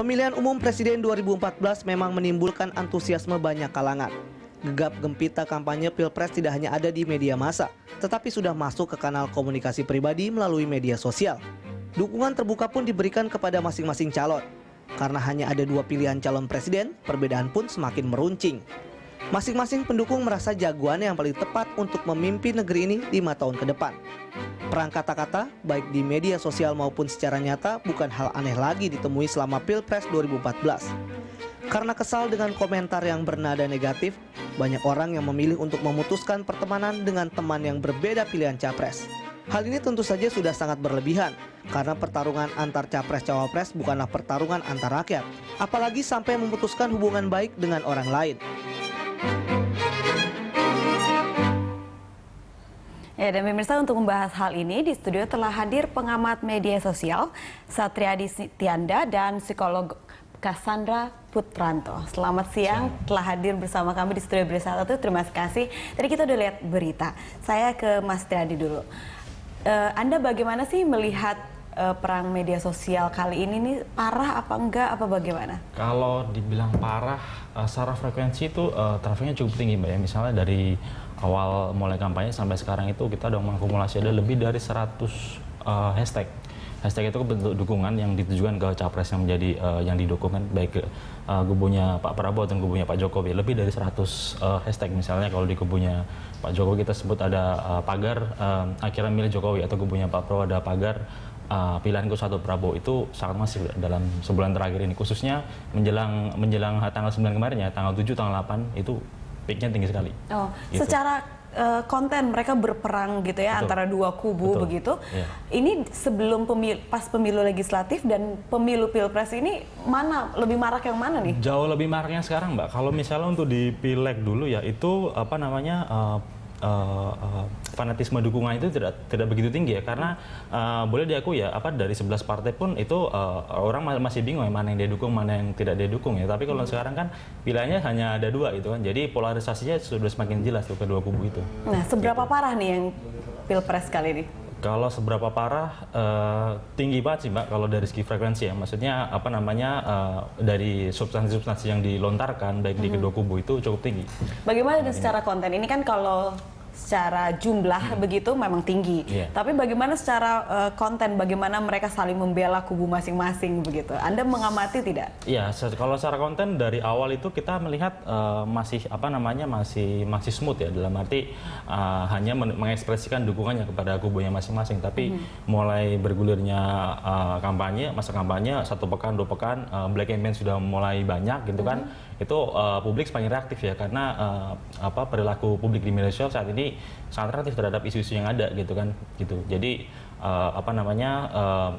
Pemilihan umum Presiden 2014 memang menimbulkan antusiasme banyak kalangan. Gegap gempita kampanye Pilpres tidak hanya ada di media massa, tetapi sudah masuk ke kanal komunikasi pribadi melalui media sosial. Dukungan terbuka pun diberikan kepada masing-masing calon. Karena hanya ada dua pilihan calon presiden, perbedaan pun semakin meruncing. Masing-masing pendukung merasa jagoan yang paling tepat untuk memimpin negeri ini 5 tahun ke depan. Perang kata-kata, baik di media sosial maupun secara nyata, bukan hal aneh lagi ditemui selama Pilpres 2014. Karena kesal dengan komentar yang bernada negatif, banyak orang yang memilih untuk memutuskan pertemanan dengan teman yang berbeda pilihan capres. Hal ini tentu saja sudah sangat berlebihan, karena pertarungan antar capres-cawapres bukanlah pertarungan antar rakyat, apalagi sampai memutuskan hubungan baik dengan orang lain. Ya, dan pemirsa, untuk membahas hal ini di studio telah hadir pengamat media sosial Satriadi Tianda dan psikolog Cassandra Putranto. Selamat siang, telah hadir bersama kami di studio Bersatu. Terima kasih. Tadi kita udah lihat berita. Saya ke Mas Triadi dulu. Anda bagaimana sih melihat perang media sosial kali ini nih, parah apa enggak, apa bagaimana? Kalau dibilang parah, secara frekuensi itu trafiknya cukup tinggi, Mbak ya. Misalnya dari awal mulai kampanye sampai sekarang itu kita udah mengakumulasi ada lebih dari 100 hashtag. Hashtag itu bentuk dukungan yang ditujukan ke capres yang menjadi yang didukungkan, baik ke kubunya Pak Prabowo dan kubunya Pak Jokowi. Lebih dari 100 hashtag. Misalnya kalau di kubunya Pak Jokowi kita sebut ada pagar akhirnya milih Jokowi, atau kubunya Pak Prabowo ada pagar pilihanku satu Prabowo. Itu sangat masif dalam sebulan terakhir ini, khususnya menjelang tanggal 9 kemarin ya, tanggal 7, tanggal 8 itu peaknya tinggi sekali. Oh, gitu. Secara konten mereka berperang gitu ya. Betul. Antara dua kubu. Betul. Begitu. Yeah. Ini sebelum pas pemilu legislatif dan pemilu pilpres ini mana lebih marak, yang mana nih? Jauh lebih maraknya sekarang, Mbak. Kalau misalnya untuk di pileg dulu ya, itu apa namanya fanatisme dukungan itu tidak begitu tinggi ya, karena boleh diakui ya, dari 11 partai pun itu orang masih bingung ya, mana yang dia dukung, mana yang tidak dia dukung ya. Tapi kalau sekarang kan pilihannya hanya ada dua itu kan, jadi polarisasinya sudah semakin jelas tuh kedua kubu itu. Nah, seberapa parah nih yang pilpres kali ini? Kalau seberapa parah, tinggi banget sih, Mbak, kalau dari segi frekuensi ya. Maksudnya dari substansi-substansi yang dilontarkan baik di kedua kubu itu cukup tinggi. Bagaimana dengan secara konten? Ini kan kalau secara jumlah begitu memang tinggi. Yeah. Tapi bagaimana secara konten, bagaimana mereka saling membela kubu masing-masing begitu? Anda mengamati tidak? Iya, kalau secara konten dari awal itu kita melihat masih masih smooth ya, dalam arti hanya mengekspresikan dukungannya kepada kubunya masing-masing. Tapi mulai bergulirnya masa kampanye 1 pekan, 2 pekan, black campaign sudah mulai banyak gitu kan. Itu publik semakin reaktif ya, karena perilaku publik di media sosial saat ini sangat reaktif terhadap isu-isu yang ada gitu kan gitu. Jadi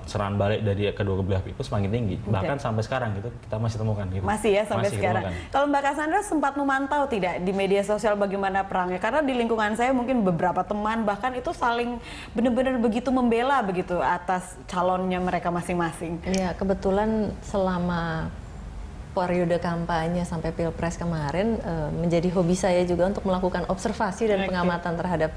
serangan balik dari kedua belah itu semakin tinggi. Bahkan sampai sekarang gitu kita masih temukan gitu. Masih ya sampai sekarang. Kalau Mbak Cassandra sempat memantau tidak di media sosial bagaimana perangnya? Karena di lingkungan saya mungkin beberapa teman bahkan itu saling benar-benar begitu membela begitu atas calonnya mereka masing-masing. Iya, kebetulan selama periode kampanye sampai pilpres kemarin menjadi hobi saya juga untuk melakukan observasi dan pengamatan terhadap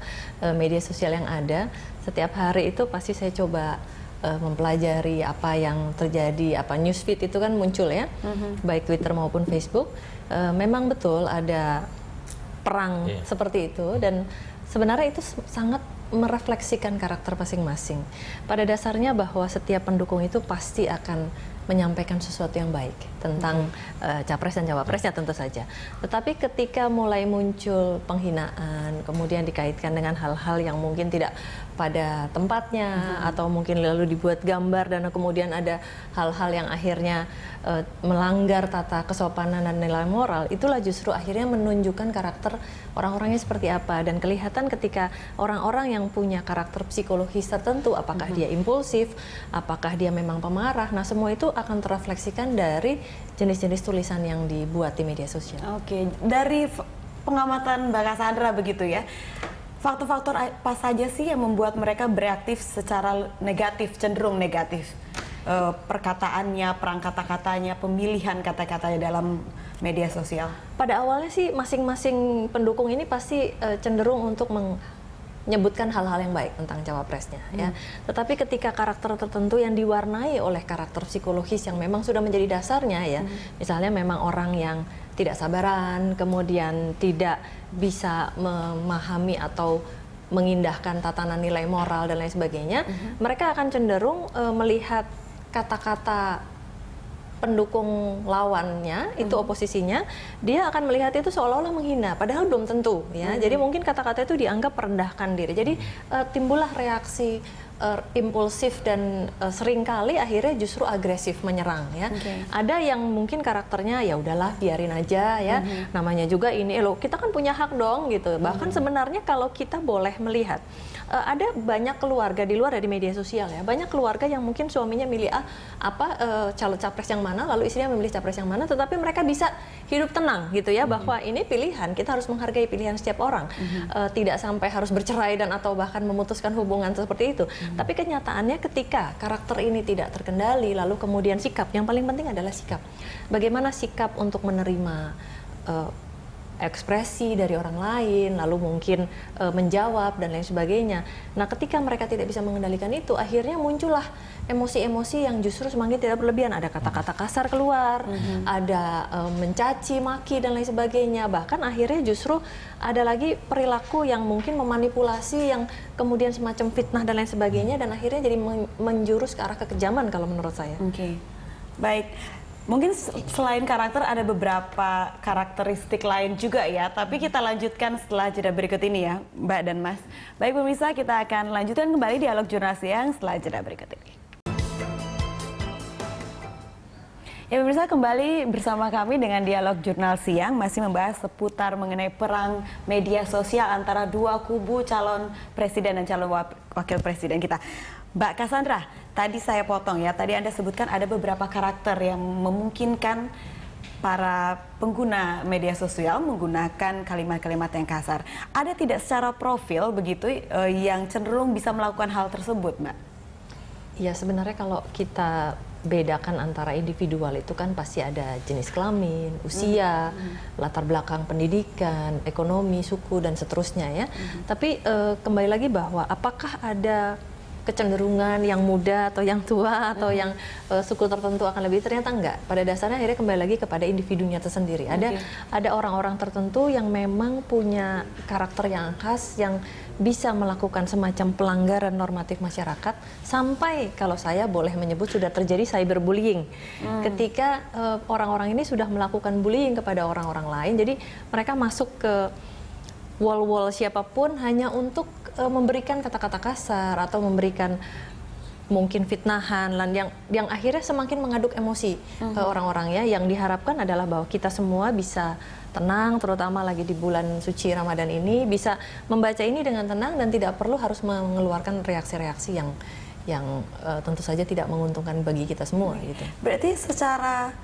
media sosial yang ada. Setiap hari itu pasti saya coba mempelajari apa yang terjadi, newsfeed itu kan muncul ya, baik Twitter maupun Facebook. Memang betul ada perang seperti itu, dan sebenarnya itu sangat merefleksikan karakter masing-masing. Pada dasarnya bahwa setiap pendukung itu pasti akan menyampaikan sesuatu yang baik tentang capres dan cawapresnya tentu saja. Tetapi ketika mulai muncul penghinaan, kemudian dikaitkan dengan hal-hal yang mungkin tidak pada tempatnya, atau mungkin lalu dibuat gambar dan kemudian ada hal-hal yang akhirnya melanggar tata kesopanan dan nilai moral, itulah justru akhirnya menunjukkan karakter orang-orangnya seperti apa. Dan kelihatan ketika orang-orang yang punya karakter psikologis tertentu, apakah dia impulsif, apakah dia memang pemarah, nah semua itu akan terrefleksikan dari jenis-jenis tulisan yang dibuat di media sosial. Oke, dari pengamatan Mbak Cassandra begitu ya, faktor-faktor apa saja sih yang membuat mereka bereaktif secara negatif, cenderung negatif? Perkataannya, perang kata-katanya, pemilihan kata-katanya dalam media sosial. Pada awalnya sih masing-masing pendukung ini pasti cenderung untuk menyebutkan hal-hal yang baik tentang cawapresnya ya. Tetapi ketika karakter tertentu yang diwarnai oleh karakter psikologis yang memang sudah menjadi dasarnya ya, misalnya memang orang yang tidak sabaran, kemudian tidak bisa memahami atau mengindahkan tatanan nilai moral dan lain sebagainya, mereka akan cenderung melihat kata-kata pendukung lawannya, itu oposisinya, dia akan melihat itu seolah-olah menghina, padahal belum tentu ya. Jadi mungkin kata-kata itu dianggap merendahkan diri. Jadi timbullah reaksi impulsif dan seringkali akhirnya justru agresif menyerang ya. Ada yang mungkin karakternya ya udahlah biarin aja ya. Namanya juga ini loh, kita kan punya hak dong gitu. Bahkan sebenarnya kalau kita boleh melihat ada banyak keluarga di luar dari media sosial ya. Banyak keluarga yang mungkin suaminya milih calon capres yang mana, lalu istrinya memilih capres yang mana, tetapi mereka bisa hidup tenang gitu ya, bahwa ini pilihan, kita harus menghargai pilihan setiap orang. Tidak sampai harus bercerai dan atau bahkan memutuskan hubungan seperti itu. Tapi kenyataannya ketika karakter ini tidak terkendali, lalu kemudian sikap, yang paling penting adalah sikap. Bagaimana sikap untuk menerima ekspresi dari orang lain, lalu mungkin menjawab dan lain sebagainya. Nah, ketika mereka tidak bisa mengendalikan itu, akhirnya muncullah emosi-emosi yang justru semakin tidak berlebihan. Ada kata-kata kasar keluar, ada mencaci, maki dan lain sebagainya. Bahkan akhirnya justru ada lagi perilaku yang mungkin memanipulasi, yang kemudian semacam fitnah dan lain sebagainya, dan akhirnya jadi menjurus ke arah kekejaman kalau menurut saya. Oke, baik. Mungkin selain karakter ada beberapa karakteristik lain juga ya, tapi kita lanjutkan setelah jeda berikut ini ya, Mbak dan Mas. Baik pemirsa, kita akan lanjutkan kembali dialog Jurnal Siang setelah jeda berikut ini. Ya pemirsa, kembali bersama kami dengan dialog Jurnal Siang, masih membahas seputar mengenai perang media sosial antara dua kubu calon presiden dan calon wakil presiden kita. Mbak Cassandra, tadi saya potong ya, tadi Anda sebutkan ada beberapa karakter yang memungkinkan para pengguna media sosial menggunakan kalimat-kalimat yang kasar. Ada tidak secara profil begitu yang cenderung bisa melakukan hal tersebut, Mbak? Ya, sebenarnya kalau kita bedakan antara individual itu kan pasti ada jenis kelamin, usia, latar belakang pendidikan, ekonomi, suku dan seterusnya ya. Tapi kembali lagi bahwa apakah ada kecenderungan yang muda atau yang tua atau yang suku tertentu akan lebih, ternyata enggak. Pada dasarnya akhirnya kembali lagi kepada individunya tersendiri. Ada orang-orang tertentu yang memang punya karakter yang khas, yang bisa melakukan semacam pelanggaran normatif masyarakat, sampai kalau saya boleh menyebut sudah terjadi cyberbullying. Ketika orang-orang ini sudah melakukan bullying kepada orang-orang lain, jadi mereka masuk ke wall-wall siapapun hanya untuk memberikan kata-kata kasar atau memberikan mungkin fitnahan yang akhirnya semakin mengaduk emosi ke orang-orangnya. Yang diharapkan adalah bahwa kita semua bisa tenang, terutama lagi di bulan suci Ramadan ini, bisa membaca ini dengan tenang dan tidak perlu harus mengeluarkan reaksi-reaksi yang tentu saja tidak menguntungkan bagi kita semua gitu. Berarti secara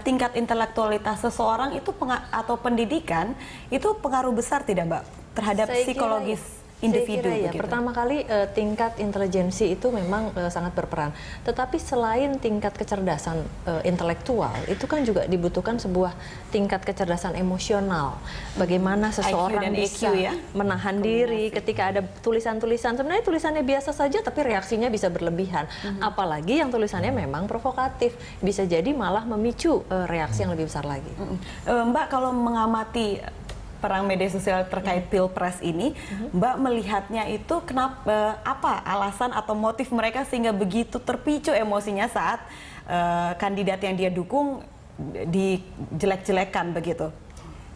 tingkat intelektualitas seseorang itu atau pendidikan itu pengaruh besar tidak, Mbak, terhadap psikologis individu? Saya kira ya, pertama kali tingkat intelijensi itu memang sangat berperan. Tetapi selain tingkat kecerdasan intelektual, itu kan juga dibutuhkan sebuah tingkat kecerdasan emosional. Bagaimana seseorang bisa menahan diri ketika ada tulisan-tulisan, sebenarnya tulisannya biasa saja tapi reaksinya bisa berlebihan. Apalagi yang tulisannya memang provokatif, bisa jadi malah memicu reaksi yang lebih besar lagi. Mbak, kalau mengamati perang media sosial terkait Pilpres ini, Mbak melihatnya itu kenapa, apa alasan atau motif mereka sehingga begitu terpicu emosinya saat kandidat yang dia dukung dijelek-jelekan begitu?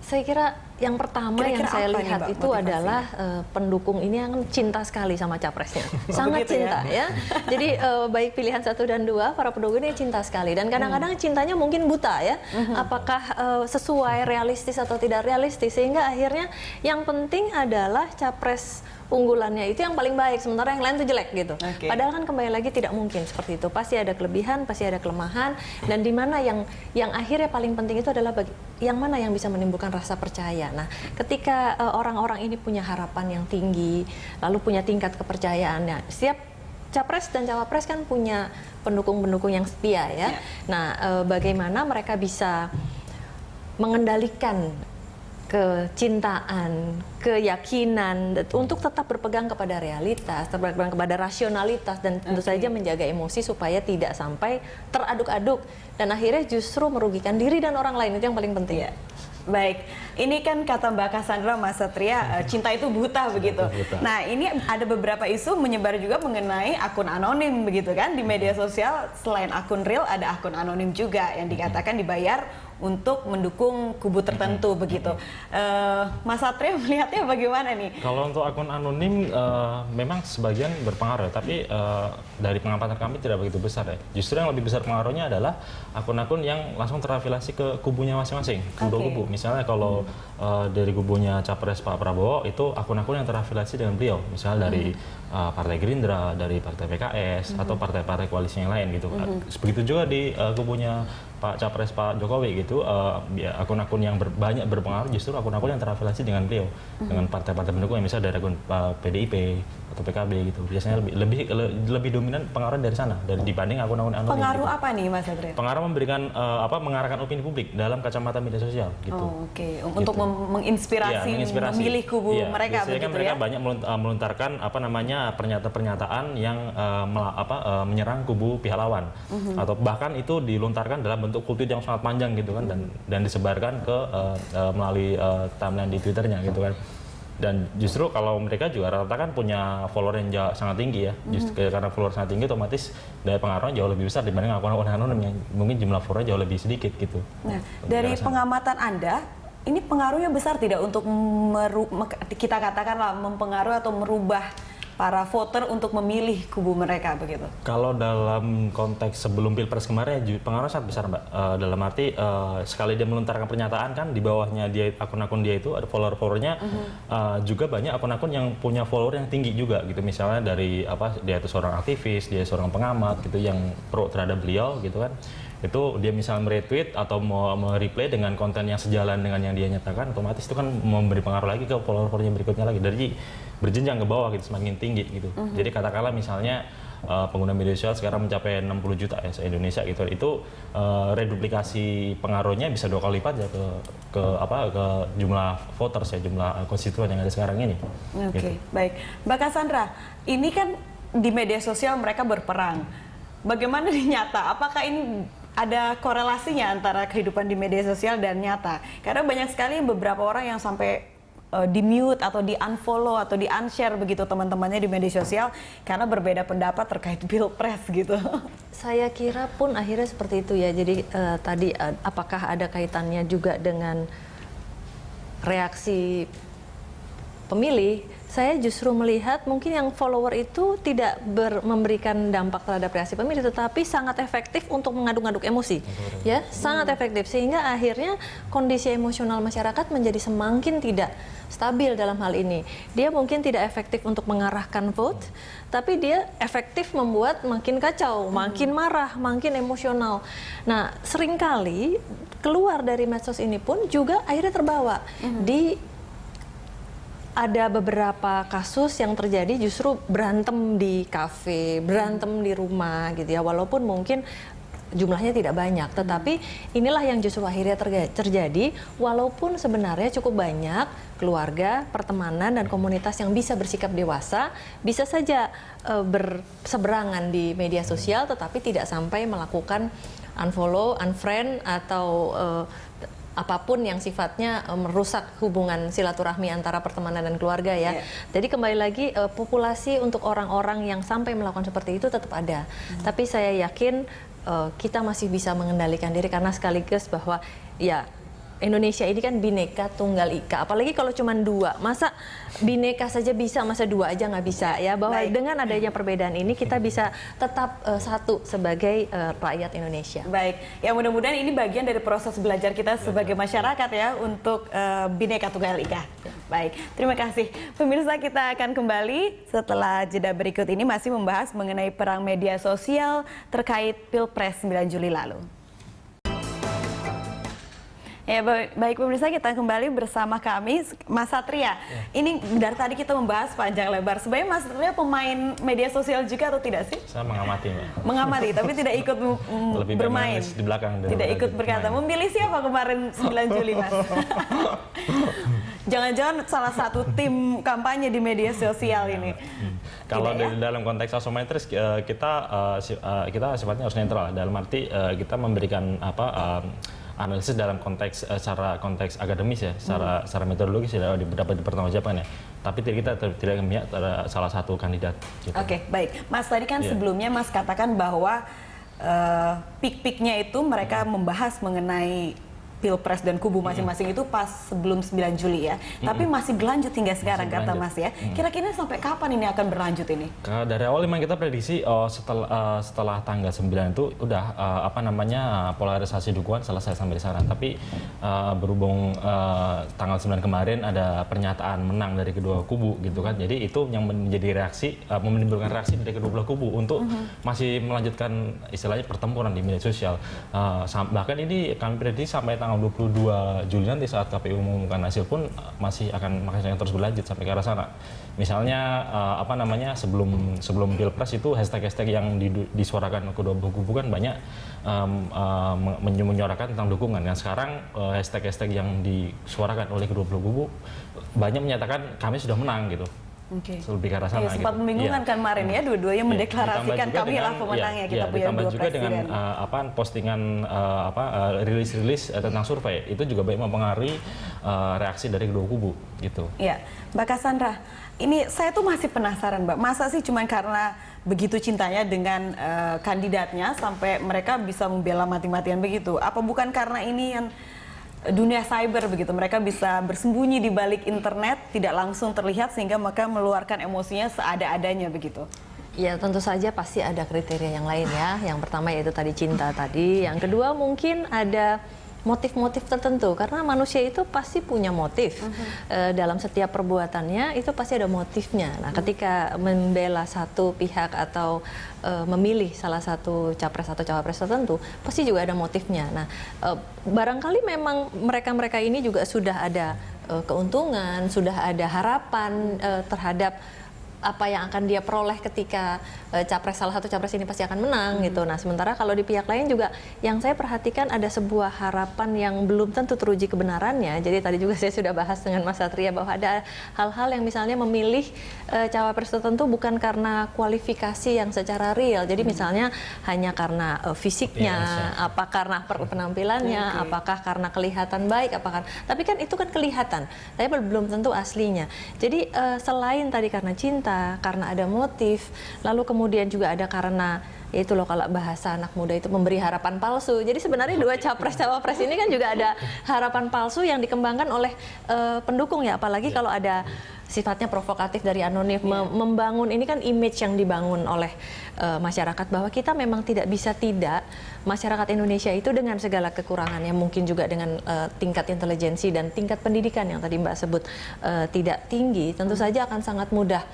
Saya kira yang pertama yang saya lihat itu adalah pendukung ini yang cinta sekali sama capresnya, sangat cinta ya. Jadi baik pilihan 1 dan 2, para pendukung ini cinta sekali, dan kadang-kadang cintanya mungkin buta ya. Apakah sesuai, realistis atau tidak realistis, sehingga akhirnya yang penting adalah capres unggulannya itu yang paling baik, sementara yang lain itu jelek gitu. Padahal kan kembali lagi tidak mungkin seperti itu. Pasti ada kelebihan, pasti ada kelemahan, dan di mana yang akhirnya paling penting itu adalah yang mana yang bisa menimbulkan rasa percaya. Nah, ketika orang-orang ini punya harapan yang tinggi, lalu punya tingkat kepercayaannya, setiap capres dan cawapres kan punya pendukung-pendukung yang setia ya. Nah, bagaimana mereka bisa mengendalikan kecintaan, keyakinan untuk tetap berpegang kepada realitas, berpegang kepada rasionalitas, dan tentu saja menjaga emosi supaya tidak sampai teraduk-aduk dan akhirnya justru merugikan diri dan orang lain. Itu yang paling penting. Baik, ini kan kata Mbak Cassandra, Mas Satria, cinta itu buta begitu. Nah, ini ada beberapa isu menyebar juga mengenai akun anonim begitu kan di media sosial. Selain akun real, ada akun anonim juga yang dikatakan dibayar untuk mendukung kubu tertentu begitu. Mas Satria melihatnya bagaimana nih? Kalau untuk akun anonim memang sebagian berpengaruh, tapi dari pengamatan kami tidak begitu besar ya. Justru yang lebih besar pengaruhnya adalah akun-akun yang langsung terafiliasi ke kubunya masing-masing, kedua kubu. Misalnya kalau dari kubunya Capres Pak Prabowo itu akun-akun yang terafiliasi dengan beliau, misalnya dari Partai Gerindra, dari Partai PKS atau partai-partai koalisi yang lain gitu. Begitu juga di kubunya Pak Capres Pak Jokowi gitu, akun-akun yang banyak berpengaruh justru akun-akun yang terafiliasi dengan beliau, dengan partai-partai pendukung, misalnya dari akun PDIP atau PKB gitu. Biasanya lebih dominan pengaruh dari sana dibanding akun-akun anonim. Pengaruh gitu. apa nih Mas Satria? Pengaruh memberikan mengarahkan opini publik dalam kacamata media sosial gitu. Oke. Untuk menginspirasi, memilih kubu mereka biasanya begitu kan mereka ya. banyak melontarkan pernyataan-pernyataan yang menyerang kubu pihak lawan, atau bahkan itu dilontarkan dalam bentuk kultur yang sangat panjang gitu kan, dan disebarkan ke melalui timeline di Twitternya gitu kan. Dan justru kalau mereka juga rata-rata kan punya follower yang sangat tinggi ya, justru karena follower sangat tinggi otomatis daya pengaruhnya jauh lebih besar dibanding akun-akun anonim yang mungkin jumlah followernya jauh lebih sedikit gitu. Nah, dari pengamatan Anda, ini pengaruhnya besar tidak untuk kita katakanlah mempengaruhi atau merubah para voter untuk memilih kubu mereka begitu? Kalau dalam konteks sebelum Pilpres kemarin pengaruh sangat besar Mbak. Dalam arti sekali dia melontarkan pernyataan kan di bawahnya dia akun-akun dia itu ada follower-followernya, juga banyak akun-akun yang punya follower yang tinggi juga gitu. Misalnya dari dia itu seorang aktivis, dia seorang pengamat gitu yang pro terhadap beliau gitu kan. Itu dia misalnya meretweet atau mau mereplay dengan konten yang sejalan dengan yang dia nyatakan, otomatis itu kan memberi pengaruh lagi ke follower-follower yang berikutnya lagi, dari berjenjang ke bawah gitu, semakin tinggi gitu. Jadi katakanlah misalnya pengguna media sosial sekarang mencapai 60 juta ya se-Indonesia gitu, itu reduplikasi pengaruhnya bisa 2 kali lipat ya ke jumlah voters ya, jumlah konstituen yang ada sekarang ini. Oke, gitu. Baik. Mbak Cassandra, ini kan di media sosial mereka berperang. Bagaimana di nyata? Apakah ini ada korelasinya antara kehidupan di media sosial dan nyata? Karena banyak sekali beberapa orang yang sampai di-mute atau di-unfollow atau di-unshare begitu teman-temannya di media sosial karena berbeda pendapat terkait Pilpres gitu. Saya kira pun akhirnya seperti itu ya. Jadi tadi apakah ada kaitannya juga dengan reaksi pemilih? Saya justru melihat mungkin yang follower itu tidak memberikan dampak terhadap reaksi pemilih, tetapi sangat efektif untuk mengaduk-aduk emosi, ya, sangat efektif sehingga akhirnya kondisi emosional masyarakat menjadi semakin tidak stabil dalam hal ini. Dia mungkin tidak efektif untuk mengarahkan vote, tapi dia efektif membuat makin kacau, makin marah, makin emosional. Nah, seringkali keluar dari medsos ini pun juga akhirnya terbawa ada beberapa kasus yang terjadi justru berantem di kafe, berantem di rumah gitu ya, walaupun mungkin jumlahnya tidak banyak, tetapi inilah yang justru akhirnya terjadi, walaupun sebenarnya cukup banyak keluarga, pertemanan, dan komunitas yang bisa bersikap dewasa, bisa saja berseberangan di media sosial, tetapi tidak sampai melakukan unfollow, unfriend, atau apapun yang sifatnya merusak hubungan silaturahmi antara pertemanan dan keluarga ya. Jadi kembali lagi populasi untuk orang-orang yang sampai melakukan seperti itu tetap ada. Tapi saya yakin kita masih bisa mengendalikan diri karena sekaligus bahwa ya Indonesia ini kan bineka tunggal ika, apalagi kalau cuma 2, masa bineka saja bisa, masa 2 aja nggak bisa ya, bahwa dengan adanya perbedaan ini kita bisa tetap satu sebagai rakyat Indonesia. Baik, ya mudah-mudahan ini bagian dari proses belajar kita sebagai masyarakat ya untuk bineka tunggal ika. Baik, terima kasih. Pemirsa, kita akan kembali setelah jeda berikut ini masih membahas mengenai perang media sosial terkait Pilpres 9 Juli lalu. Ya, baik pemirsa, kita kembali bersama kami Mas Satria. Ini dari tadi kita membahas panjang lebar. Sebenarnya Mas Satria pemain media sosial juga atau tidak sih? Saya mengamati, Mbak. Mengamati, tapi tidak ikut Lebih bermain. di belakang. Tidak ikut berkata. bermain. Memilih siapa kemarin 9 Juli, Mas? Jangan-jangan salah satu tim kampanye di media sosial ini. Kalau Tidak, ya? dalam konteks sosmetris kita sifatnya harus netral. Dalam arti kita memberikan analisis dalam konteks secara konteks akademis ya, secara metodologis ya dapat dipertanggungjawabkan ya. Tapi kita tidak memihak pada salah satu kandidat. Gitu. Oke, baik. Mas, tadi kan Iya. sebelumnya Mas katakan bahwa peak-peaknya itu mereka membahas mengenai Pilpres dan kubu masing-masing itu pas sebelum 9 Juli ya. Tapi masih berlanjut hingga sekarang kata berlanjut. Mas ya. Kira-kira sampai kapan ini akan berlanjut ini? Dari awal memang kita prediksi setelah tanggal 9 itu udah polarisasi dukungan selesai sampai di sana. Tapi berhubung tanggal 9 kemarin ada pernyataan menang dari kedua kubu gitu kan. Jadi itu yang menjadi reaksi menimbulkan reaksi dari kedua belah kubu untuk masih melanjutkan istilahnya pertempuran di media sosial. Bahkan ini kami prediksi sampai tanggal 22 Juli nanti saat KPU mengumumkan hasil pun masih akan terus berlanjut sampai ke arah sana. Misalnya sebelum Pilpres itu hashtag-hashtag yang disuarakan kedua kubu kan banyak menyuarakan tentang dukungan. Nah sekarang hashtag-hashtag yang disuarakan oleh kedua kubu banyak menyatakan kami sudah menang gitu. Oke. Lebih ke arah sana. Sempat gitu. membingungkan kan kemarin ya, dua-duanya mendeklarasikan kami lah pemenangnya, kita punya ditambah dua juga presiden. dengan postingan rilis-rilis tentang survei itu juga banyak mempengaruhi reaksi dari kedua kubu gitu. Iya, Mbak Cassandra, ini saya tuh masih penasaran, Mbak. Masa sih cuma karena begitu cintanya dengan kandidatnya sampai mereka bisa membela mati-matian begitu? Apa bukan karena ini yang dunia cyber begitu, mereka bisa bersembunyi di balik internet, tidak langsung terlihat sehingga mereka meluarkan emosinya seada-adanya begitu? Ya tentu saja pasti ada kriteria yang lain ya. Yang pertama yaitu tadi cinta tadi. Yang kedua mungkin ada motif-motif tertentu karena manusia itu pasti punya motif dalam setiap perbuatannya, itu pasti ada motifnya. Nah ketika membela satu pihak atau memilih salah satu capres atau cawapres tertentu pasti juga ada motifnya. Nah barangkali memang mereka-mereka ini juga sudah ada keuntungan, sudah ada harapan terhadap apa yang akan dia peroleh ketika salah satu capres ini pasti akan menang gitu. Nah, sementara kalau di pihak lain juga yang saya perhatikan ada sebuah harapan yang belum tentu teruji kebenarannya. Jadi tadi juga saya sudah bahas dengan Mas Satria bahwa ada hal-hal yang misalnya memilih cawapres tertentu bukan karena kualifikasi yang secara real. Jadi misalnya hanya karena fisiknya, apa karena penampilannya, apakah karena kelihatan baik, tapi kan itu kan kelihatan. Tapi belum tentu aslinya. Jadi selain tadi karena cinta, karena ada motif, lalu kemudian juga ada karena yaitu loh kalau bahasa anak muda itu memberi harapan palsu. Jadi sebenarnya dua capres-cawapres ini kan juga ada harapan palsu yang dikembangkan oleh pendukung ya, apalagi kalau ada sifatnya provokatif dari anonim, membangun ini kan image yang dibangun oleh masyarakat bahwa kita memang tidak bisa masyarakat Indonesia itu dengan segala kekurangannya, mungkin juga dengan tingkat intelijensi dan tingkat pendidikan yang tadi Mbak sebut tidak tinggi, tentu saja akan sangat mudah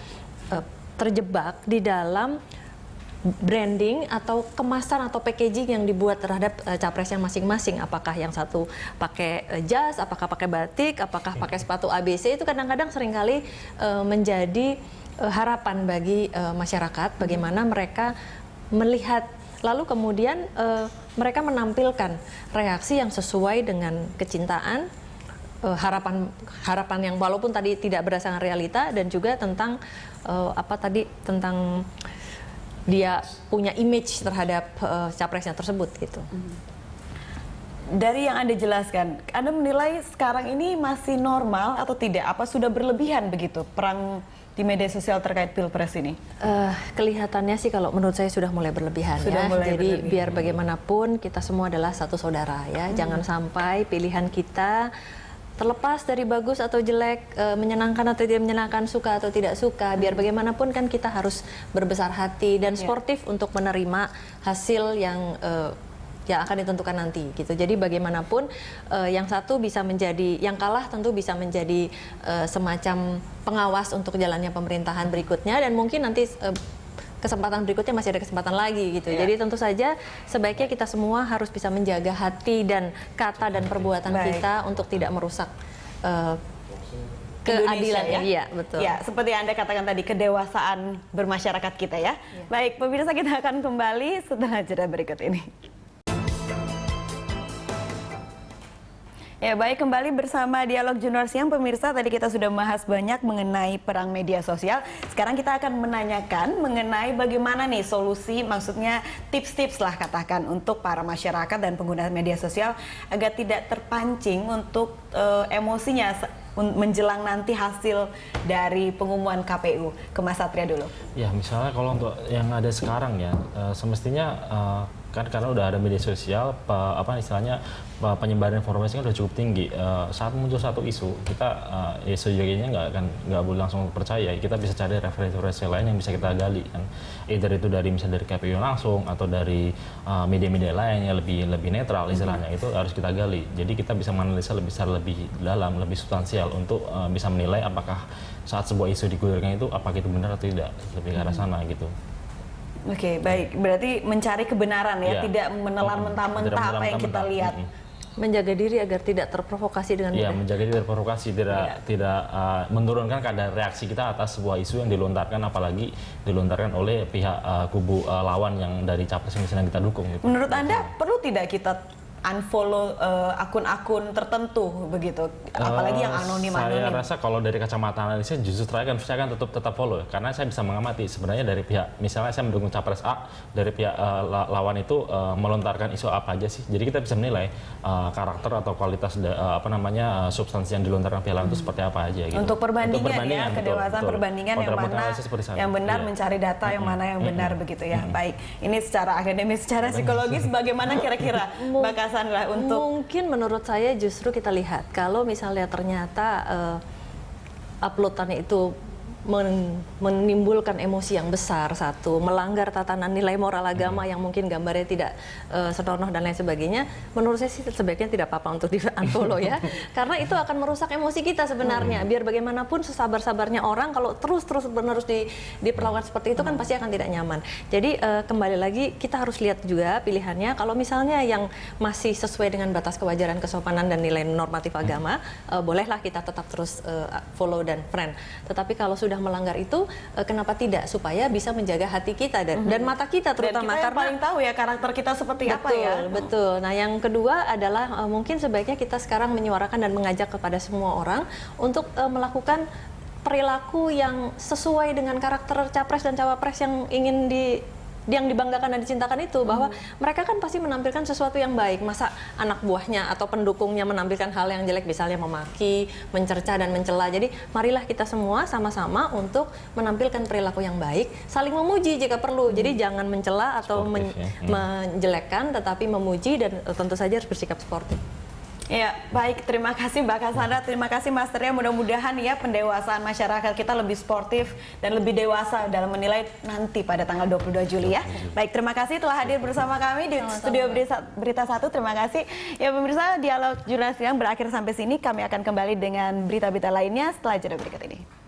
terjebak di dalam branding atau kemasan atau packaging yang dibuat terhadap capresnya masing-masing. Apakah yang satu pakai jas, apakah pakai batik, apakah pakai sepatu ABC, itu kadang-kadang seringkali menjadi harapan bagi masyarakat bagaimana mereka melihat, lalu kemudian mereka menampilkan reaksi yang sesuai dengan kecintaan, harapan yang walaupun tadi tidak berdasarkan realita, dan juga tentang tentang dia punya image terhadap capresnya tersebut gitu. Dari yang Anda jelaskan, Anda menilai sekarang ini masih normal atau tidak? Apa sudah berlebihan begitu perang di media sosial terkait Pilpres ini? Kelihatannya sih kalau menurut saya sudah mulai berlebihan ya. Jadi biar bagaimanapun kita semua adalah satu saudara ya. Jangan sampai pilihan kita terlepas dari bagus atau jelek, menyenangkan atau tidak menyenangkan, suka atau tidak suka, biar bagaimanapun kan kita harus berbesar hati dan sportif untuk menerima hasil yang akan ditentukan nanti gitu. Jadi bagaimanapun yang satu bisa menjadi, yang kalah tentu bisa menjadi semacam pengawas untuk jalannya pemerintahan berikutnya, dan mungkin nanti kesempatan berikutnya masih ada kesempatan lagi gitu. Iya. Jadi tentu saja sebaiknya kita semua harus bisa menjaga hati dan kata dan perbuatan Baik. kita untuk tidak merusak Indonesia, keadilan ya? Iya, betul. Ya, seperti yang Anda katakan tadi, kedewasaan bermasyarakat kita ya. Baik, pemirsa, kita akan kembali setelah jeda berikut ini. Ya, baik, kembali bersama Dialog Jurnal Siang. Pemirsa, tadi kita sudah bahas banyak mengenai perang media sosial. Sekarang kita akan menanyakan mengenai bagaimana nih solusi, maksudnya tips-tips lah katakan untuk para masyarakat dan pengguna media sosial agar tidak terpancing untuk emosinya menjelang nanti hasil dari pengumuman KPU. Ke Mas Satria dulu. Ya, misalnya kalau untuk yang ada sekarang ya, semestinya kan karena udah ada media sosial, penyebaran informasi kan udah cukup tinggi. Saat muncul satu isu, kita ya sejujurnya nggak boleh langsung percaya. Kita bisa cari referensi lain yang bisa kita gali kan. Either itu dari misalnya dari KPU langsung atau dari media-media lain yang lebih netral istilahnya, itu harus kita gali. Jadi kita bisa menganalisa lebih besar, lebih dalam, lebih substansial untuk bisa menilai apakah saat sebuah isu digulirkan itu apakah itu benar atau tidak, lebih ke arah sana gitu. Oke, baik. Berarti mencari kebenaran ya, Iya. tidak menelan mentah-mentah apa yang kita lihat. Menjaga diri agar tidak terprovokasi dengan Iya, mudah. menjaga diri terprovokasi, tidak menurunkan kadar reaksi kita atas sebuah isu yang dilontarkan, apalagi dilontarkan oleh pihak kubu lawan yang dari capres yang sedang kita dukung. Gitu. Menurut Anda perlu tidak kita unfollow akun-akun tertentu begitu, apalagi yang anonim-anonim? Saya rasa kalau dari kacamata analisnya justru saya akan tetap follow, karena saya bisa mengamati sebenarnya dari pihak, misalnya saya mendukung capres A, dari pihak lawan itu melontarkan isu apa aja sih. Jadi kita bisa menilai karakter atau kualitas substansi yang dilontarkan pihak lawan itu seperti apa aja. Gitu. Untuk perbandingan ya, kedewasaan betul. perbandingan yang mana yang benar, mencari data yang mana yang benar begitu ya. Baik, ini secara akademis, secara psikologis bagaimana kira-kira Mbak Cassandra untuk Mungkin menurut saya justru kita lihat kalau misalnya ternyata uploadannya itu menimbulkan emosi yang besar, satu, melanggar tatanan nilai moral agama yang mungkin gambarnya tidak senonoh dan lain sebagainya, menurut saya sih sebaiknya tidak apa-apa untuk di-unfollow ya, karena itu akan merusak emosi kita sebenarnya. Biar bagaimanapun sesabar-sabarnya orang, kalau terus-menerus diperlakukan seperti itu kan pasti akan tidak nyaman. Jadi kembali lagi kita harus lihat juga pilihannya. Kalau misalnya yang masih sesuai dengan batas kewajaran, kesopanan dan nilai normatif agama, bolehlah kita tetap terus follow dan friend. Tetapi kalau sudah melanggar itu, kenapa tidak, supaya bisa menjaga hati kita dan mata kita terutama, dan kita yang karena paling tahu ya karakter kita seperti apa ya. Betul. Nah, yang kedua adalah mungkin sebaiknya kita sekarang menyuarakan dan mengajak kepada semua orang untuk melakukan perilaku yang sesuai dengan karakter capres dan cawapres yang ingin yang dibanggakan dan dicintakan itu, bahwa mereka kan pasti menampilkan sesuatu yang baik. Masa anak buahnya atau pendukungnya menampilkan hal yang jelek, misalnya memaki, mencerca dan mencela. Jadi marilah kita semua sama-sama untuk menampilkan perilaku yang baik, saling memuji jika perlu. Jadi jangan mencela atau menjelekkan, tetapi memuji dan tentu saja harus bersikap sportif. Ya, baik. Terima kasih Mbak Cassandra, terima kasih Mas Satria. Mudah-mudahan ya pendewasaan masyarakat kita lebih sportif dan lebih dewasa dalam menilai nanti pada tanggal 22 Juli ya. Baik, terima kasih telah hadir bersama kami di studio Berita 1. Terima kasih. Ya pemirsa, Dialog Jurnal Siang berakhir sampai sini. Kami akan kembali dengan berita-berita lainnya setelah jeda berikut ini.